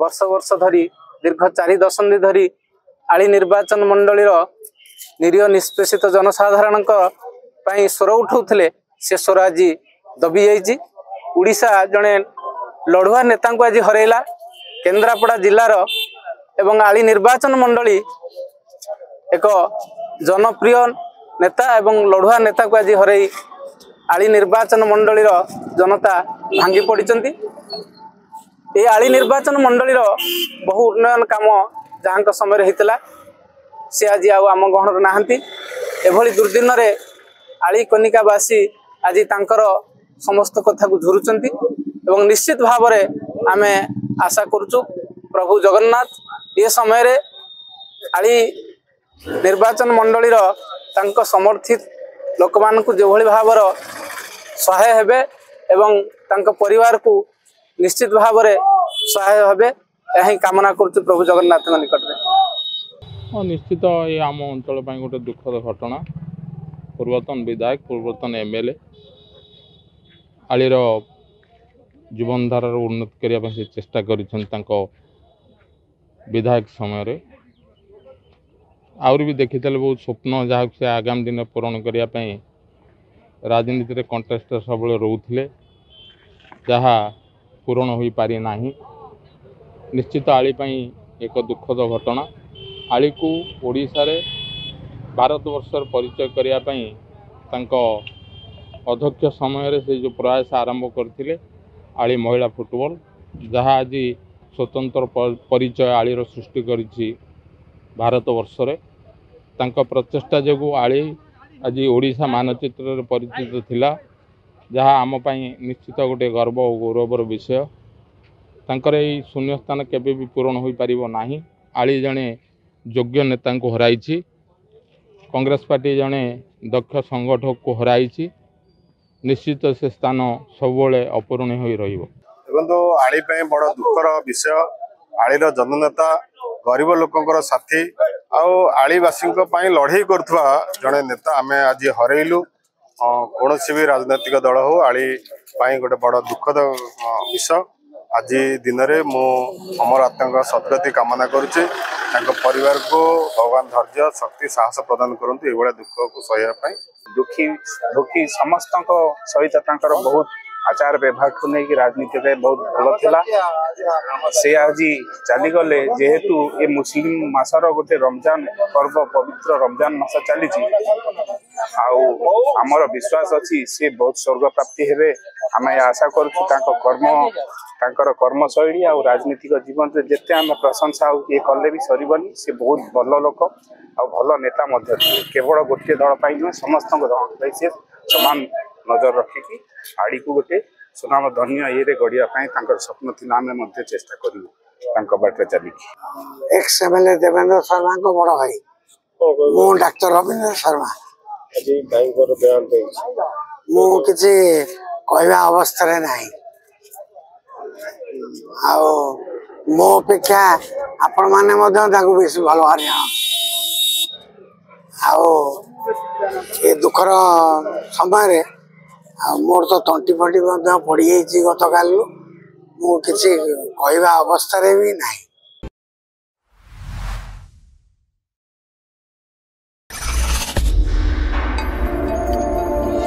वर्ष वर्ष धरी दीर्घ 4 दशंधि धरी आली निर्वाचन मंडली निरीह निष्पेषित जनसाधारण स्वर उठाउथिले से स्वर आज दबी जाइए। उड़ीसा जड़े लड़ुआ नेता को आज हरैला। केन्द्रापड़ा जिलार एवं आली निर्वाचन मंडली एक जनप्रिय नेता एवं लड़ुआ नेता को आज हरई आली निर्वाचन मंडली जनता भांगी पड़ती। ये आली निर्वाचन मंडली बहु उन्नयन काम जहाँ समय होता सी आज आम गहणर नहांती। एभली दुर्दिन रे आली कनिकावासी आज तांकर समस्त कथा को झुरुचंती एवं निश्चित भाव रे आमे आशा करूचु प्रभु जगन्नाथ ये समय रे आली निर्वाचन मंडली तांको समर्थित लोक मानकु जो भली भावर सहाय हेबे एवं तांको परिवार को निश्चित भाव रे सहाय हेबे यही कामना करूचु प्रभु जगन्नाथ निकट में। निश्चित ये आम अंचल गोटे दुखद घटना। पूर्वतन विधायक पूर्वतन एमएलए आलीर जीवन धारार उन्नति करने से चेष्टा कर विधायक समय आउरी भी देखी बहुत स्वप्न जहाँ से आगामी दिन पूरण करने राजनीति रे कंटेस्ट सब रोते जहाँ पूरण हो पारि ना। निश्चित आली एक दुखद घटना। आली को ओडिशा रे भारत वर्षर परिचय करने अध्यक्ष समय से जो प्रयास आरंभ करते आली महिला फुटबॉल जहाँ आज स्वतंत्र परिचय आलीर सृष्टि करिछि भारत वर्ष रे। तांका प्रचेष्टा जो आली आज ओडिशा मानचित्र रे परिचित थिला जहाँ आम पाई निश्चित गोटे गर्व और गौरवर विषय। तांकर एई शून्य स्थान केबे भी पूरण हो पारिबो नाही। आली जने योग्य नेता को हराइछि। कांग्रेस पार्टी जने दक्ष संगठक को हराइछि। निश्चित से स्थान सबले अपूरणीय होई रहिबो। देखो आली बड़ दुखर विषय। आलीर जननेता गरीब लोकंकर साथी आलीवासी लड़े करुवा जड़े नेता आम आज हरइलु। कौन भी राजनैतिक दल हो आली गोटे बड़ दुखद विषय। आज दिन में मु अमर आत्मा सद्गति कामना करुच्चे। परिवार को भगवान धैर्य शक्ति साहस प्रदान करते ये दुख को सहाय। दुखी दुखी समस्त सहित बहुत आचार व्यवहार को लेकिन राजनीति में बहुत भल थिला। से आज चलीगले जेहेतु ये मुस्लिम मासर गोटे रमजान पर्व पवित्र रमजान मास चली आमर विश्वास अच्छी से बहुत स्वर्ग प्राप्ति हेबे। आम आशा करूँ कर्मशैली और राजनीतिक जीवन में जिते आम प्रशंसा ये कले भी सरबनी। से बहुत भल लोक आ भल नेता केवल गोटे दल पर नुहे समस्त दल से सामान नजर रखिकी आड़ी को गोटे सुनाम धन्य ये गढ़िया स्वप्न थी आम चेष्टा करूँ बाटे चलिकी। एक्स एमएलए देवेंद्र शर्मा को बड़ भाई मु डाक्टर रविंद्र शर्मा मु किसी कहवा अवस्था नहीं मो अपेक्षा आपण मैंने बेस भल भारी ये दुखर समय मोर तो तंटी फंटी पड़ गई गत काल मु किसी कहवा अवस्था भी नहीं।